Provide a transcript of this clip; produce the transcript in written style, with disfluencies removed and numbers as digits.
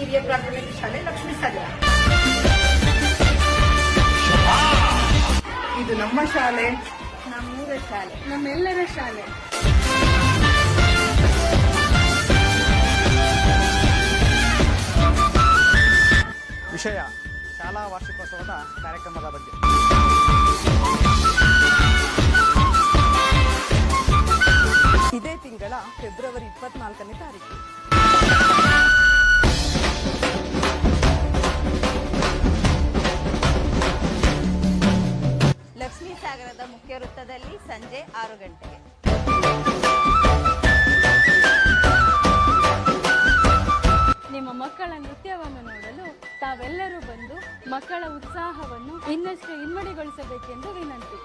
ಹಿರಿಯ ಪ್ರಾಥಮಿಕ ಶಾಲೆ ಲಕ್ಷ್ಮೀ ಸಾಗರ. ಇದು ನಮ್ಮ ಶಾಲೆ, ನಮ್ಮೂರ ಶಾಲೆ, ನಮ್ಮೆಲ್ಲರ ಶಾಲೆ. ವಿಷಯ ಶಾಲಾ ವಾರ್ಷಿಕೋತ್ಸವದ ಕಾರ್ಯಕ್ರಮದ ಬಗ್ಗೆ. ಇದೇ ತಿಂಗಳ ಫೆಬ್ರವರಿ 24ನೇ ತಾರೀಕು ಲಕ್ಷ್ಮೀ ಸಾಗರದ ಮುಖ್ಯ ವೃತ್ತದಲ್ಲಿ ಸಂಜೆ 6 ಗಂಟೆಗೆ. ನಿಮ್ಮ ಮಕ್ಕಳ ನೃತ್ಯವನ್ನು ನೋಡಲು ತಾವೆಲ್ಲರೂ ಬಂದು ಮಕ್ಕಳ ಉತ್ಸಾಹವನ್ನು ಇನ್ನಷ್ಟು ಇಮ್ಮಡಿಗೊಳಿಸಬೇಕೆಂದು ವಿನಂತಿ.